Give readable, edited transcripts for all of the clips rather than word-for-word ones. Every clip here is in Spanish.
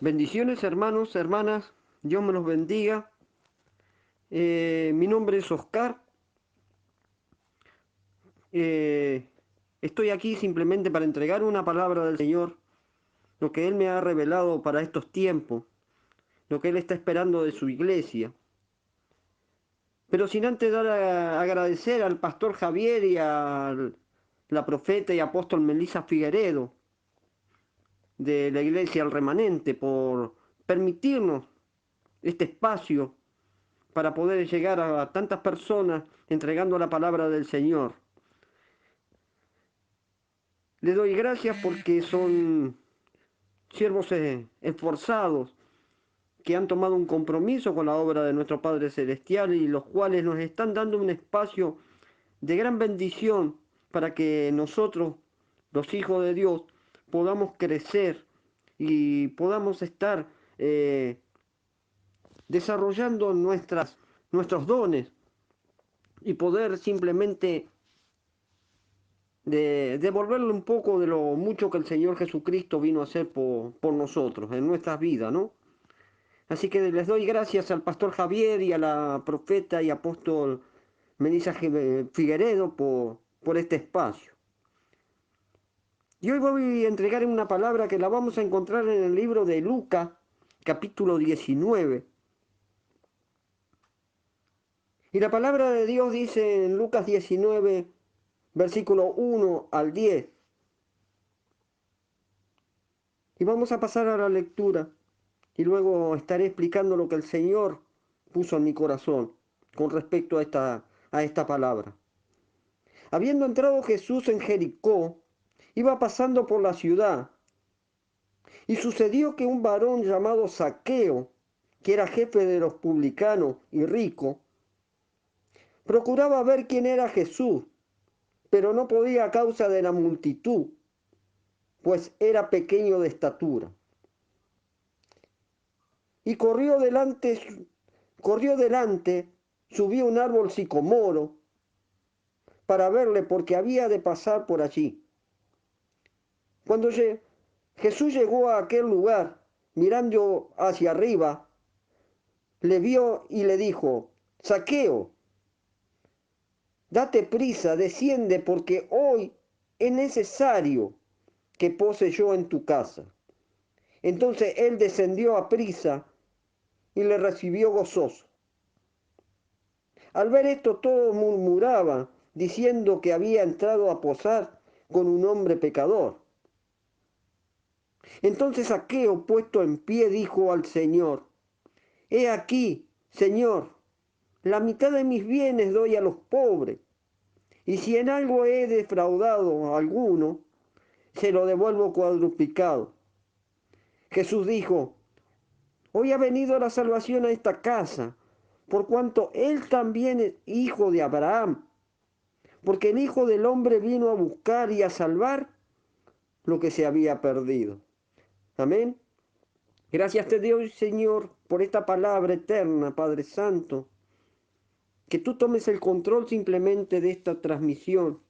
Bendiciones hermanos, hermanas, Dios me los bendiga. Mi nombre es Oscar. Eh, Estoy aquí simplemente para entregar una palabra del Señor, lo que Él me ha revelado para estos tiempos, lo que Él está esperando de su iglesia. Pero sin antes agradecer al pastor Javier y a la profeta y apóstol Melissa Figueredo de la iglesia El Remanente por permitirnos este espacio para poder llegar a tantas personas entregando la palabra del Señor. Le doy gracias porque son siervos esforzados que han tomado un compromiso con la obra de nuestro Padre Celestial y los cuales nos están dando un espacio de gran bendición para que nosotros, los hijos de Dios, podamos crecer y podamos estar desarrollando nuestros dones y poder simplemente devolverle un poco de lo mucho que el Señor Jesucristo vino a hacer por nosotros, en nuestras vidas, ¿no? Así que les doy gracias al pastor Javier y a la profeta y apóstol Melissa Figueredo por este espacio. Y hoy voy a entregar una palabra que la vamos a encontrar en el libro de Lucas, capítulo 19. Y la palabra de Dios dice en Lucas 19, versículo 1 al 10. Y vamos a pasar a la lectura. Y luego estaré explicando lo que el Señor puso en mi corazón con respecto a esta palabra. Habiendo entrado Jesús en Jericó, iba pasando por la ciudad, y sucedió que un varón llamado Zaqueo, que era jefe de los publicanos y rico, procuraba ver quién era Jesús, pero no podía a causa de la multitud, pues era pequeño de estatura. Y corrió delante, subió un árbol sicomoro para verle porque había de pasar por allí. Cuando Jesús llegó a aquel lugar, mirando hacia arriba, le vio y le dijo: Zaqueo, date prisa, desciende, porque hoy es necesario que pose yo en tu casa. Entonces él descendió a prisa y le recibió gozoso. Al ver esto todos murmuraban, diciendo que había entrado a posar con un hombre pecador. Entonces Zaqueo, puesto en pie, dijo al Señor: He aquí, Señor, la mitad de mis bienes doy a los pobres, y si en algo he defraudado a alguno, se lo devuelvo cuadruplicado. Jesús dijo: Hoy ha venido la salvación a esta casa, por cuanto él también es hijo de Abraham, porque el Hijo del Hombre vino a buscar y a salvar lo que se había perdido. Amén. Gracias te doy, Señor, por esta palabra eterna, Padre Santo. Que tú tomes el control simplemente de esta transmisión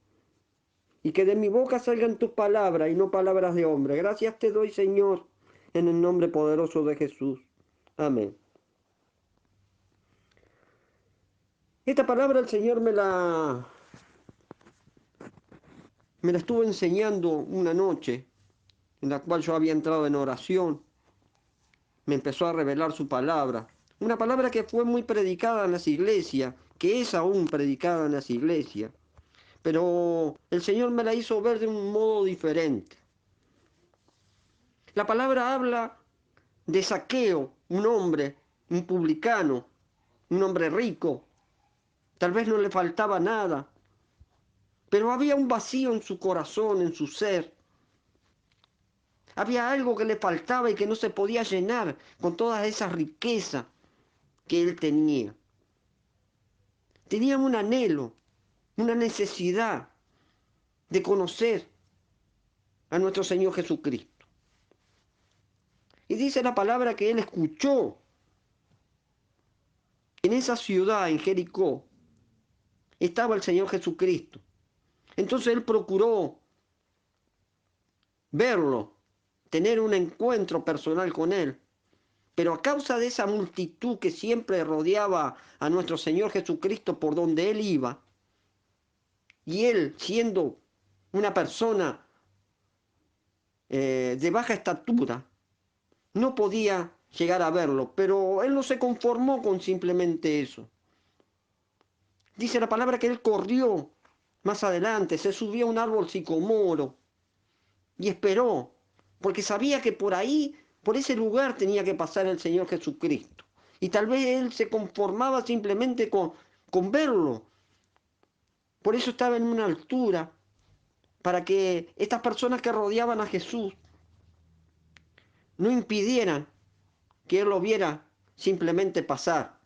y que de mi boca salgan tus palabras y no palabras de hombre. Gracias te doy, Señor, en el nombre poderoso de Jesús. Amén. Esta palabra el Señor me la estuvo enseñando una noche en la cual yo había entrado en oración. Me empezó a revelar su palabra. Una palabra que fue muy predicada en las iglesias, que es aún predicada en las iglesias. Pero el Señor me la hizo ver de un modo diferente. La palabra habla de Zaqueo, un hombre, un publicano, un hombre rico. Tal vez no le faltaba nada, pero había un vacío en su corazón, en su ser. Había algo que le faltaba y que no se podía llenar con toda esa riqueza que él tenía. Tenía un anhelo, una necesidad de conocer a nuestro Señor Jesucristo. Y dice la palabra que él escuchó en esa ciudad, en Jericó, estaba el Señor Jesucristo. Entonces él procuró verlo, tener un encuentro personal con Él. Pero a causa de esa multitud que siempre rodeaba a nuestro Señor Jesucristo por donde Él iba, y Él siendo una persona de baja estatura, no podía llegar a verlo, pero Él no se conformó con simplemente eso. Dice la palabra que Él corrió más adelante, se subió a un árbol sicomoro y esperó, porque sabía que por ahí, por ese lugar tenía que pasar el Señor Jesucristo. Y tal vez Él se conformaba simplemente con verlo. Por eso estaba en una altura, para que estas personas que rodeaban a Jesús no impidieran que Él lo viera simplemente pasar.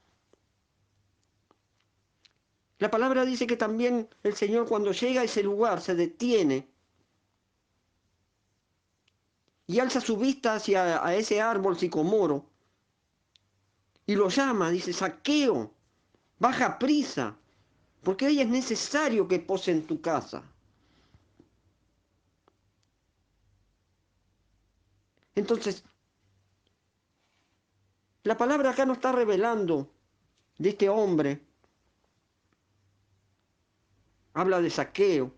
La palabra dice que también el Señor cuando llega a ese lugar se detiene y alza su vista hacia a ese árbol sicomoro y lo llama, dice, Zaqueo, baja prisa, porque hoy es necesario que pose en tu casa. Entonces, la palabra acá nos está revelando de este hombre, habla de Zaqueo,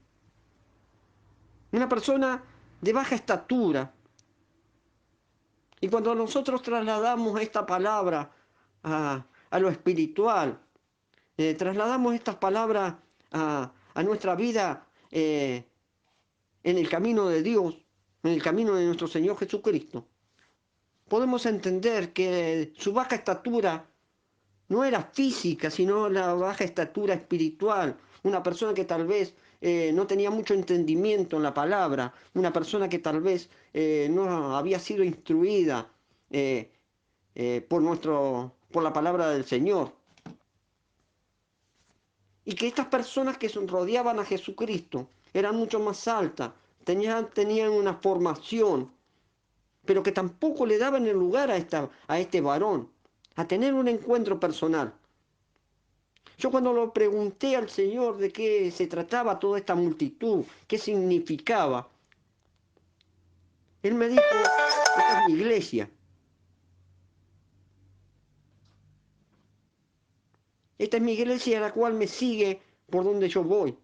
una persona de baja estatura. Y cuando nosotros trasladamos esta palabra a lo espiritual, trasladamos estas palabras a nuestra vida en el camino de Dios, en el camino de nuestro Señor Jesucristo, podemos entender que su baja estatura no era física, sino la baja estatura espiritual. Una persona que tal vez no tenía mucho entendimiento en la palabra, una persona que tal vez no había sido instruida por la palabra del Señor. Y que estas personas que rodeaban a Jesucristo eran mucho más altas, tenían una formación, pero que tampoco le daban el lugar a este varón, a tener un encuentro personal. Yo cuando lo pregunté al Señor de qué se trataba toda esta multitud, qué significaba, Él me dijo, esta es mi iglesia. Esta es mi iglesia a la cual me sigue por donde yo voy.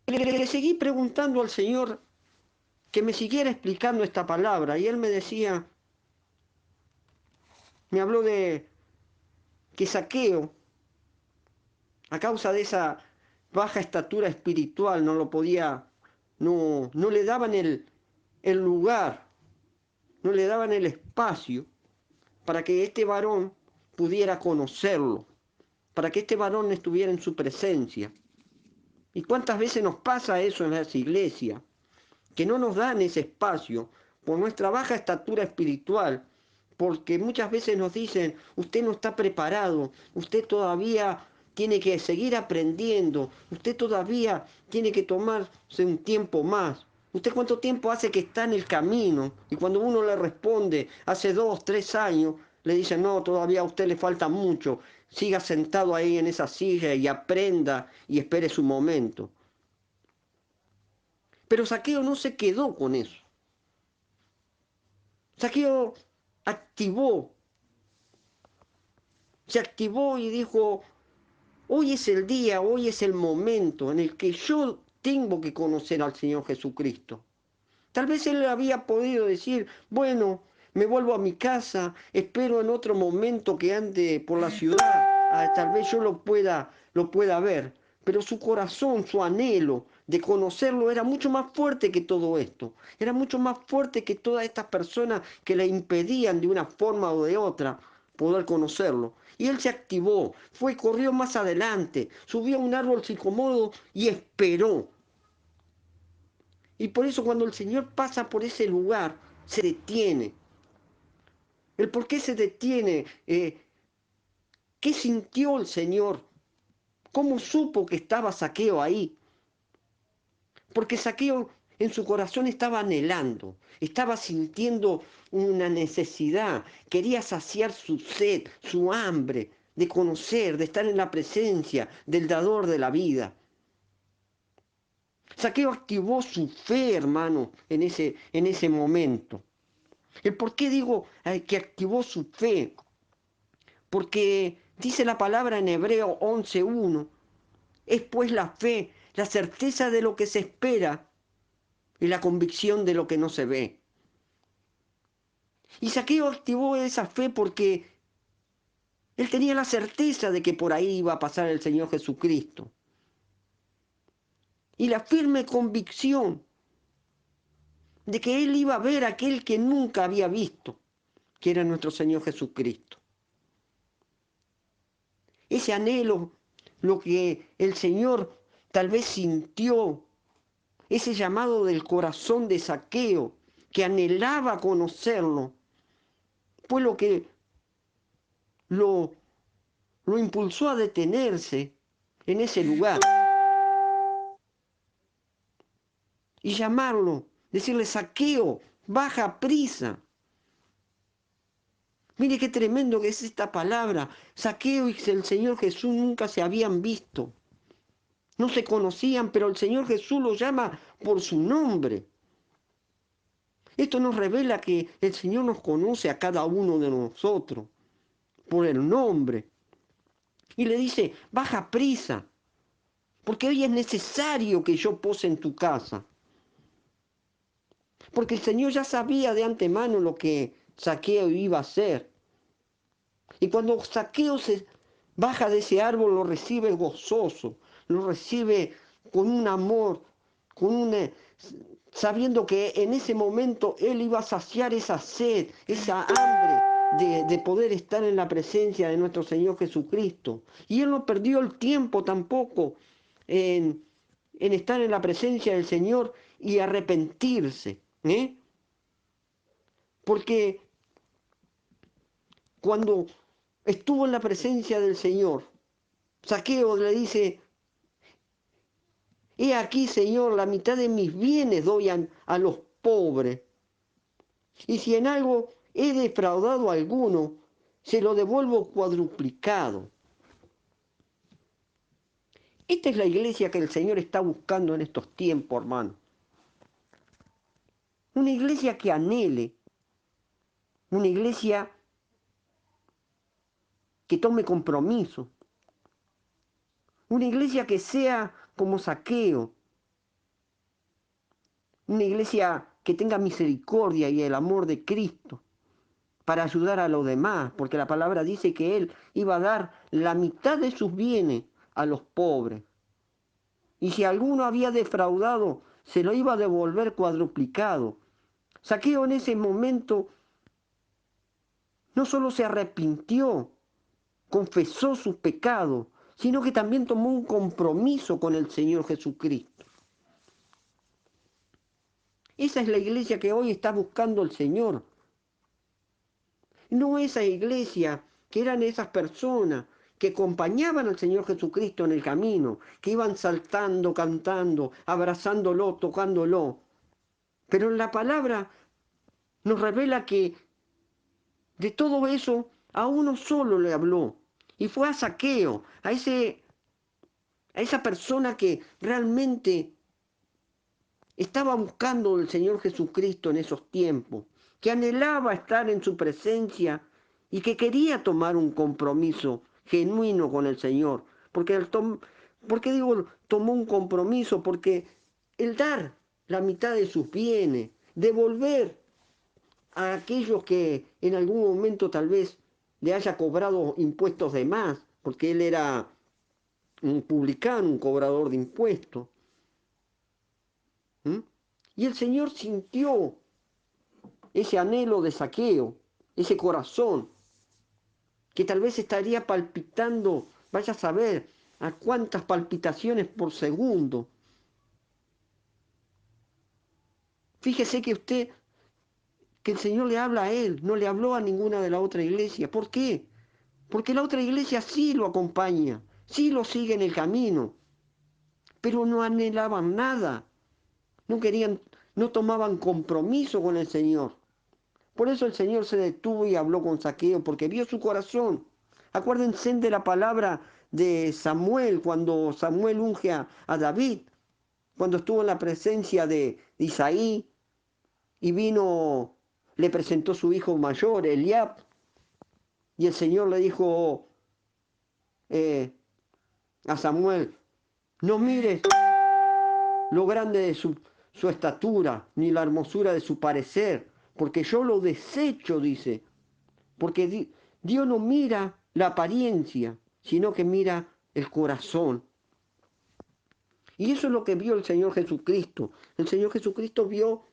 Le seguí preguntando al Señor que me siguiera explicando esta palabra y Él me decía, me habló de que Zaqueo, a causa de esa baja estatura espiritual, no le daban el lugar, no le daban el espacio para que este varón pudiera conocerlo, para que este varón estuviera en su presencia. ¿Y cuántas veces nos pasa eso en las iglesias? Que no nos dan ese espacio por nuestra baja estatura espiritual, porque muchas veces nos dicen, usted no está preparado, usted todavía tiene que seguir aprendiendo, usted todavía tiene que tomarse un tiempo más. ¿Usted cuánto tiempo hace que está en el camino? Y cuando uno le responde, hace 2, 3 años, le dicen, no, todavía a usted le falta mucho, siga sentado ahí en esa silla y aprenda y espere su momento. Pero Zaqueo no se quedó con eso. Zaqueo se activó y dijo, hoy es el día, hoy es el momento en el que yo tengo que conocer al Señor Jesucristo. Tal vez él había podido decir, bueno, me vuelvo a mi casa, espero en otro momento que ande por la ciudad, tal vez yo lo pueda ver. Pero su corazón, su anhelo de conocerlo era mucho más fuerte que todo esto. Era mucho más fuerte que todas estas personas que le impedían de una forma o de otra poder conocerlo. Y él se activó, corrió más adelante, subió a un árbol sicomoro y esperó. Y por eso cuando el Señor pasa por ese lugar, se detiene. ¿El por qué se detiene? ¿Qué sintió el Señor? ¿Cómo supo que estaba Zaqueo ahí? Porque Zaqueo en su corazón estaba anhelando, estaba sintiendo una necesidad, quería saciar su sed, su hambre de conocer, de estar en la presencia del dador de la vida. Zaqueo activó su fe, hermano, en ese momento. ¿El por qué digo que activó su fe? Porque dice la palabra en Hebreo 11:1, es pues la fe, la certeza de lo que se espera y la convicción de lo que no se ve. Y Zaqueo activó esa fe porque él tenía la certeza de que por ahí iba a pasar el Señor Jesucristo. Y la firme convicción de que él iba a ver a aquel que nunca había visto, que era nuestro Señor Jesucristo. Ese anhelo, lo que el Señor tal vez sintió, ese llamado del corazón de Zaqueo, que anhelaba conocerlo, fue lo que lo impulsó a detenerse en ese lugar y llamarlo, decirle: Zaqueo, baja prisa. Mire qué tremendo que es esta palabra. Zaqueo y el Señor Jesús nunca se habían visto. No se conocían, pero el Señor Jesús lo llama por su nombre. Esto nos revela que el Señor nos conoce a cada uno de nosotros por el nombre. Y le dice: baja prisa, porque hoy es necesario que yo pose en tu casa. Porque el Señor ya sabía de antemano lo que Zaqueo iba a hacer. Y cuando Zaqueo se baja de ese árbol, lo recibe gozoso, lo recibe con un amor, sabiendo que en ese momento él iba a saciar esa sed, esa hambre de poder estar en la presencia de nuestro Señor Jesucristo. Y él no perdió el tiempo tampoco en estar en la presencia del Señor y arrepentirse. Porque cuando estuvo en la presencia del Señor, Zaqueo le dice: he aquí, Señor, la mitad de mis bienes doy a los pobres. Y si en algo he defraudado a alguno, se lo devuelvo cuadruplicado. Esta es la iglesia que el Señor está buscando en estos tiempos, hermano. Una iglesia que anhele, una iglesia que tome compromiso, una iglesia que sea como Zaqueo, una iglesia que tenga misericordia y el amor de Cristo para ayudar a los demás, porque la palabra dice que él iba a dar la mitad de sus bienes a los pobres. Y si alguno había defraudado, se lo iba a devolver cuadruplicado. Zaqueo en ese momento no solo se arrepintió, confesó sus pecados, sino que también tomó un compromiso con el Señor Jesucristo. Esa es la iglesia que hoy está buscando el Señor. No esa iglesia que eran esas personas que acompañaban al Señor Jesucristo en el camino, que iban saltando, cantando, abrazándolo, tocándolo. Pero en la palabra nos revela que de todo eso a uno solo le habló. Y fue a Zaqueo, a esa persona que realmente estaba buscando al Señor Jesucristo en esos tiempos, que anhelaba estar en su presencia y que quería tomar un compromiso genuino con el Señor. ¿Por qué digo tomó un compromiso? Porque el dar la mitad de sus bienes, devolver a aquellos que en algún momento tal vez le haya cobrado impuestos de más, porque él era un publicano, un cobrador de impuestos. ¿Mm? Y el Señor sintió ese anhelo de Zaqueo, ese corazón, que tal vez estaría palpitando, vaya a saber a cuántas palpitaciones por segundo. Fíjese que el Señor le habla a él, no le habló a ninguna de la otra iglesia. ¿Por qué? Porque la otra iglesia sí lo acompaña, sí lo sigue en el camino, pero no anhelaban nada, no querían, no tomaban compromiso con el Señor. Por eso el Señor se detuvo y habló con Zaqueo, porque vio su corazón. Acuérdense de la palabra de Samuel, cuando Samuel unge a David. cuando estuvo en la presencia de Isaí y vino, le presentó su hijo mayor, Eliab, y el Señor le dijo eh, a Samuel, no mires lo grande de su estatura, ni la hermosura de su parecer, porque yo lo desecho, dice, porque Dios no mira la apariencia, sino que mira el corazón. Y eso es lo que vio el Señor Jesucristo. El Señor Jesucristo vio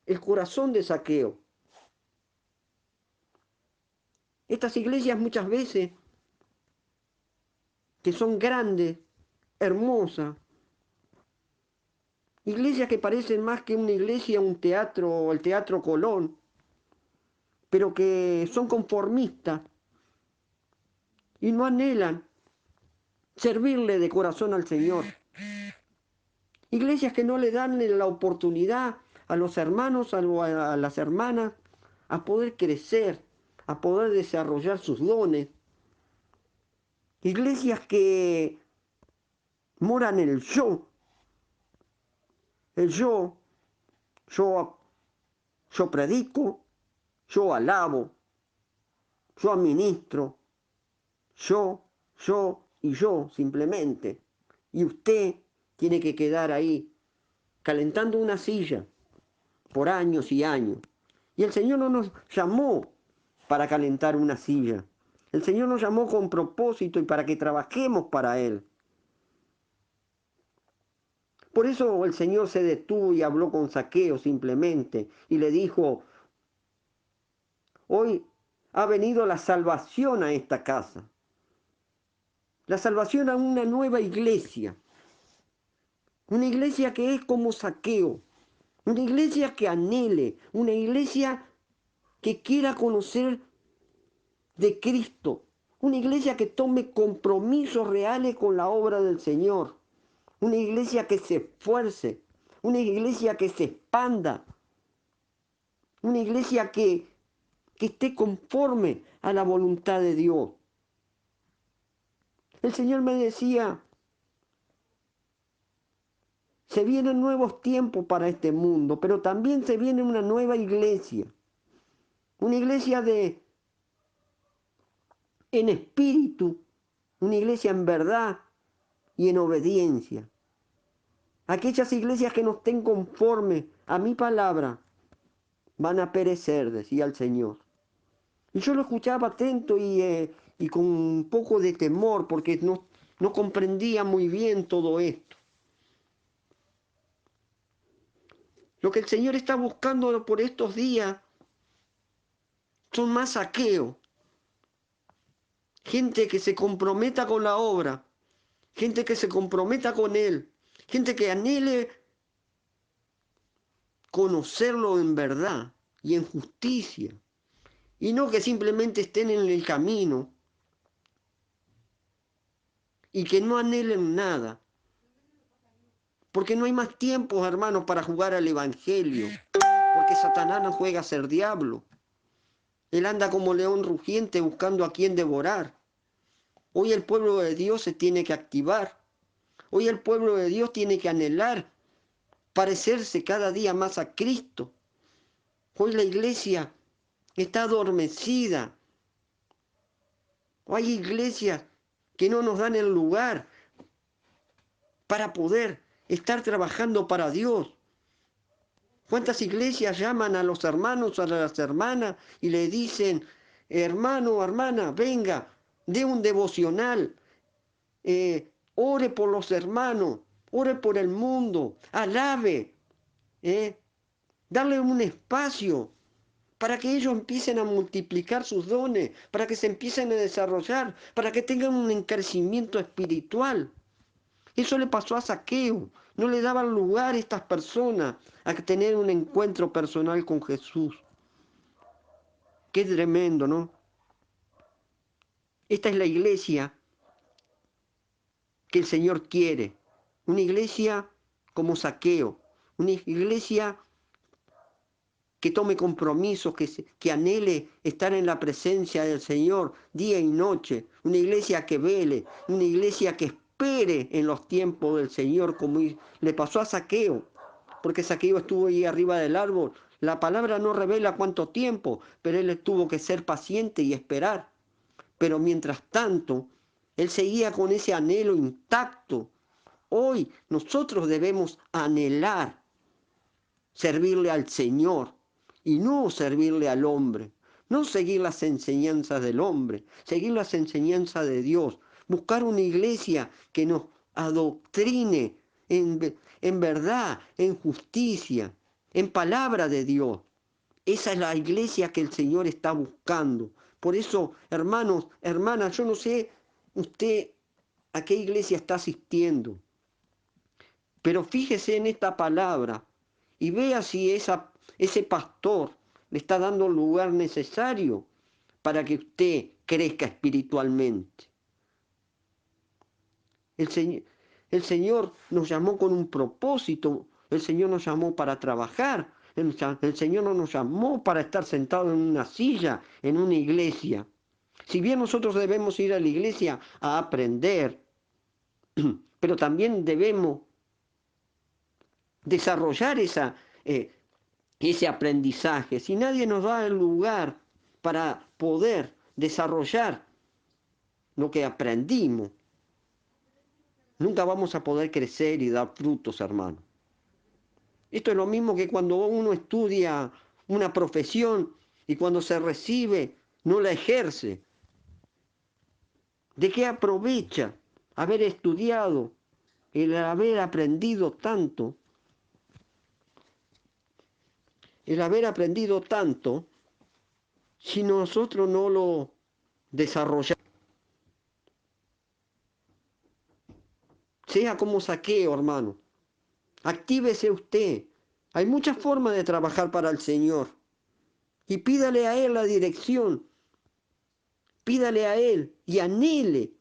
el corazón de Zaqueo. Estas iglesias muchas veces, que son grandes, hermosas, iglesias que parecen más que una iglesia, un teatro o el Teatro Colón, pero que son conformistas y no anhelan servirle de corazón al Señor. Iglesias que no le dan la oportunidad a los hermanos, a las hermanas, a poder crecer, a poder desarrollar sus dones. Iglesias que moran el yo. El yo predico, yo alabo, yo administro, yo y yo simplemente. Y usted tiene que quedar ahí calentando una silla por años y años. Y el Señor no nos llamó para calentar una silla. El Señor nos llamó con propósito y para que trabajemos para Él. Por eso el Señor se detuvo y habló con Zaqueo simplemente y le dijo, hoy ha venido la salvación a esta casa. La salvación a una nueva iglesia. Una iglesia que es como Zaqueo. Una iglesia que anhele. Una iglesia que quiera conocer de Cristo. Una iglesia que tome compromisos reales con la obra del Señor. Una iglesia que se esfuerce. Una iglesia que se expanda. Una iglesia que esté conforme a la voluntad de Dios. El Señor me decía, se vienen nuevos tiempos para este mundo, pero también se viene una nueva iglesia. Una iglesia en espíritu, una iglesia en verdad y en obediencia. Aquellas iglesias que no estén conformes a mi palabra van a perecer, decía el Señor. Y yo lo escuchaba atento y con un poco de temor porque no comprendía muy bien todo esto. Lo que el Señor está buscando por estos días son más saqueos. Gente que se comprometa con la obra, gente que se comprometa con Él, gente que anhele conocerlo en verdad y en justicia, y no que simplemente estén en el camino y que no anhelen nada. Porque no hay más tiempos, hermanos, para jugar al Evangelio, porque Satanás no juega a ser diablo. Él anda como león rugiente buscando a quien devorar. Hoy el pueblo de Dios se tiene que activar. Hoy el pueblo de Dios tiene que anhelar parecerse cada día más a Cristo. Hoy la iglesia está adormecida. Hay iglesias que no nos dan el lugar para poder estar trabajando para Dios. ¿Cuántas iglesias llaman a los hermanos, a las hermanas y le dicen, hermano, hermana, venga, dé un devocional, ore por los hermanos, ore por el mundo, alabe, darle un espacio para que ellos empiecen a multiplicar sus dones, para que se empiecen a desarrollar, para que tengan un crecimiento espiritual? Eso le pasó a Zaqueo. No le daban lugar a estas personas a tener un encuentro personal con Jesús. Qué tremendo, ¿no? Esta es la iglesia que el Señor quiere. Una iglesia como Zaqueo. Una iglesia que tome compromisos, que anhele estar en la presencia del Señor día y noche. Una iglesia que vele, una iglesia que espere en los tiempos del Señor, como le pasó a Zaqueo, porque Zaqueo estuvo ahí arriba del árbol. La palabra no revela cuánto tiempo, pero él tuvo que ser paciente y esperar. Pero mientras tanto, él seguía con ese anhelo intacto. Hoy nosotros debemos anhelar servirle al Señor y no servirle al hombre. No seguir las enseñanzas del hombre, seguir las enseñanzas de Dios. Buscar una iglesia que nos adoctrine en verdad, en justicia, en palabra de Dios. Esa es la iglesia que el Señor está buscando. Por eso, hermanos, hermanas, yo no sé usted a qué iglesia está asistiendo, pero fíjese en esta palabra y vea si ese pastor le está dando el lugar necesario para que usted crezca espiritualmente. El Señor nos llamó con un propósito, el Señor nos llamó para trabajar, el Señor no nos llamó para estar sentado en una silla, en una iglesia. Si bien nosotros debemos ir a la iglesia a aprender, pero también debemos desarrollar ese aprendizaje. Si nadie nos da el lugar para poder desarrollar lo que aprendimos, nunca vamos a poder crecer y dar frutos, hermano. Esto es lo mismo que cuando uno estudia una profesión y cuando se recibe no la ejerce. ¿De qué aprovecha haber estudiado, el haber aprendido tanto? El haber aprendido tanto, si nosotros no lo desarrollamos. Sea como Zaqueo, hermano. Actívese usted. Hay muchas formas de trabajar para el Señor. Y pídale a Él la dirección. Pídale a Él y anhele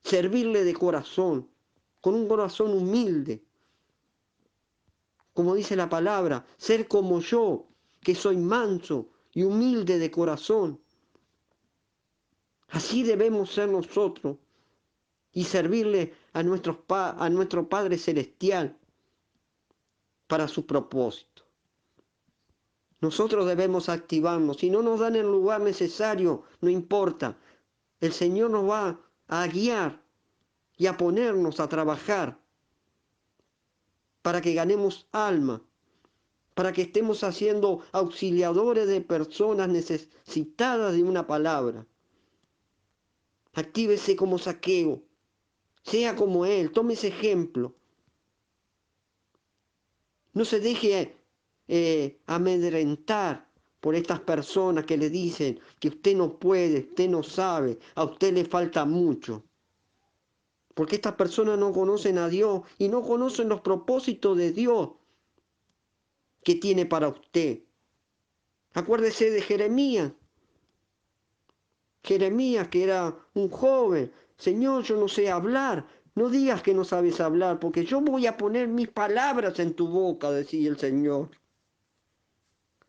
servirle de corazón, con un corazón humilde. Como dice la palabra, ser como yo, que soy manso y humilde de corazón. Así debemos ser nosotros y servirle a nuestro Padre Celestial para su propósito. Nosotros debemos activarnos. Si no nos dan el lugar necesario, no importa. El Señor nos va a guiar y a ponernos a trabajar para que ganemos alma, para que estemos haciendo auxiliadores de personas necesitadas de una palabra. Actívese como Zaqueo, sea como él, tome ese ejemplo. No se deje amedrentar por estas personas que le dicen que usted no puede, usted no sabe, a usted le falta mucho. Porque estas personas no conocen a Dios y no conocen los propósitos de Dios que tiene para usted. Acuérdese de Jeremías. Jeremías, que era un joven. Señor, yo no sé hablar. No digas que no sabes hablar, porque yo voy a poner mis palabras en tu boca, decía el Señor.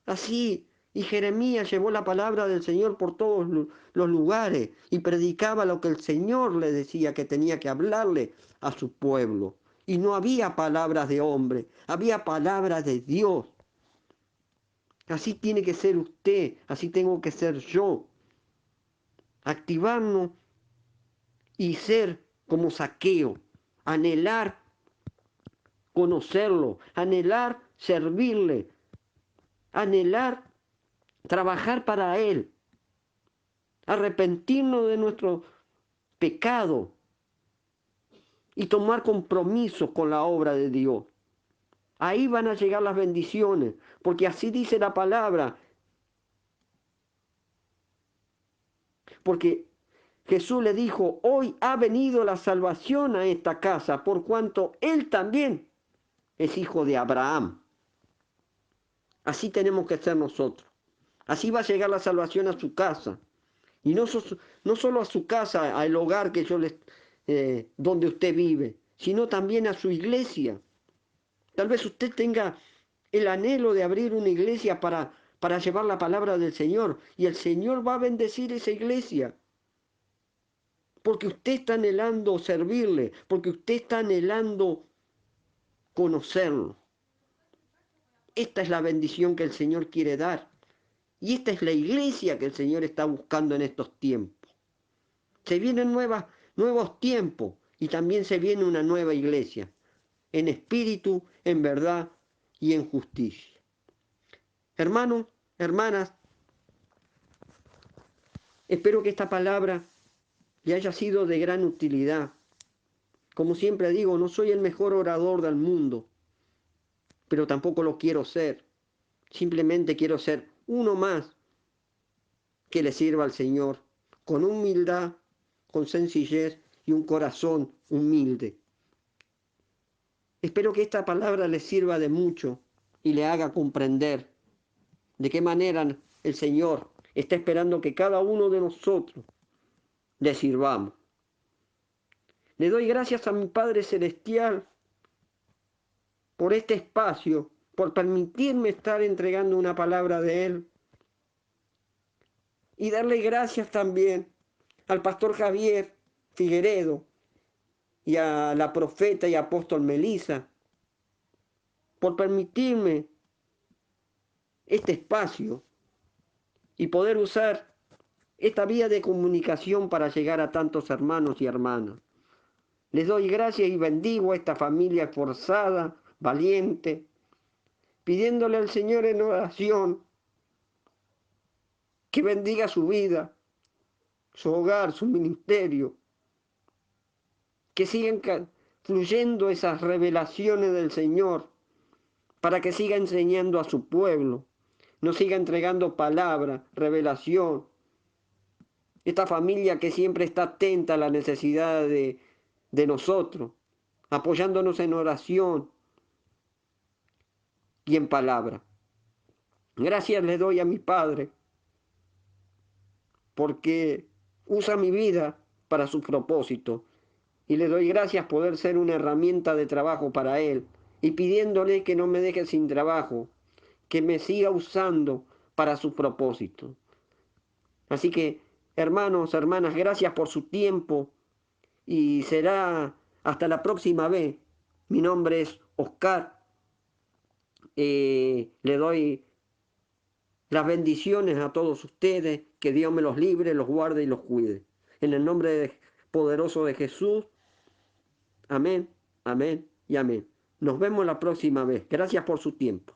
Así, y Jeremías llevó la palabra del Señor por todos los lugares y predicaba lo que el Señor le decía que tenía que hablarle a su pueblo. Y no había palabras de hombre, había palabras de Dios. Así tiene que ser usted, así tengo que ser yo. Activarnos y ser como Zaqueo, anhelar conocerlo, anhelar servirle, anhelar trabajar para Él, arrepentirnos de nuestro pecado y tomar compromiso con la obra de Dios. Ahí van a llegar las bendiciones, porque así dice la palabra. Porque Jesús le dijo, hoy ha venido la salvación a esta casa, por cuanto Él también es hijo de Abraham. Así tenemos que ser nosotros. Así va a llegar la salvación a su casa. Y no solo a su casa, al hogar que donde usted vive, sino también a su iglesia. Tal vez usted tenga el anhelo de abrir una iglesia para llevar la palabra del Señor. Y el Señor va a bendecir esa iglesia. porque usted está anhelando servirle, porque usted está anhelando conocerlo. Esta es la bendición que el Señor quiere dar. Y esta es la iglesia que el Señor está buscando en estos tiempos. Se vienen nuevos tiempos y también se viene una nueva iglesia, en espíritu, en verdad y en justicia. Hermanos, hermanas, espero que esta palabra le haya sido de gran utilidad. Como siempre digo, no soy el mejor orador del mundo, pero tampoco lo quiero ser. Simplemente quiero ser uno más que le sirva al Señor, con humildad, con sencillez y un corazón humilde. Espero que esta palabra le sirva de mucho y le haga comprender de qué manera el Señor está esperando que cada uno de nosotros le sirvamos. Le doy gracias a mi Padre Celestial por este espacio, por permitirme estar entregando una palabra de Él. Y darle gracias también al pastor Javier Figueredo y a la profeta y apóstol Melissa por permitirme este espacio y poder usar esta vía de comunicación para llegar a tantos hermanos y hermanas. Les doy gracias y bendigo a esta familia esforzada, valiente, pidiéndole al Señor en oración que bendiga su vida, su hogar, su ministerio, que sigan fluyendo esas revelaciones del Señor para que siga enseñando a su pueblo, nos siga entregando palabra, revelación. Esta familia que siempre está atenta a la necesidad de nosotros, apoyándonos en oración y en palabra. Gracias le doy a mi Padre porque usa mi vida para su propósito y le doy gracias poder ser una herramienta de trabajo para Él y pidiéndole que no me deje sin trabajo, que me siga usando para su propósito. Así que, hermanos, hermanas, gracias por su tiempo y será hasta la próxima vez. Mi nombre es Oscar. Le doy las bendiciones a todos ustedes, que Dios me los libre, los guarde y los cuide. En el nombre poderoso de Jesús, amén, amén y amén. Nos vemos la próxima vez. Gracias por su tiempo.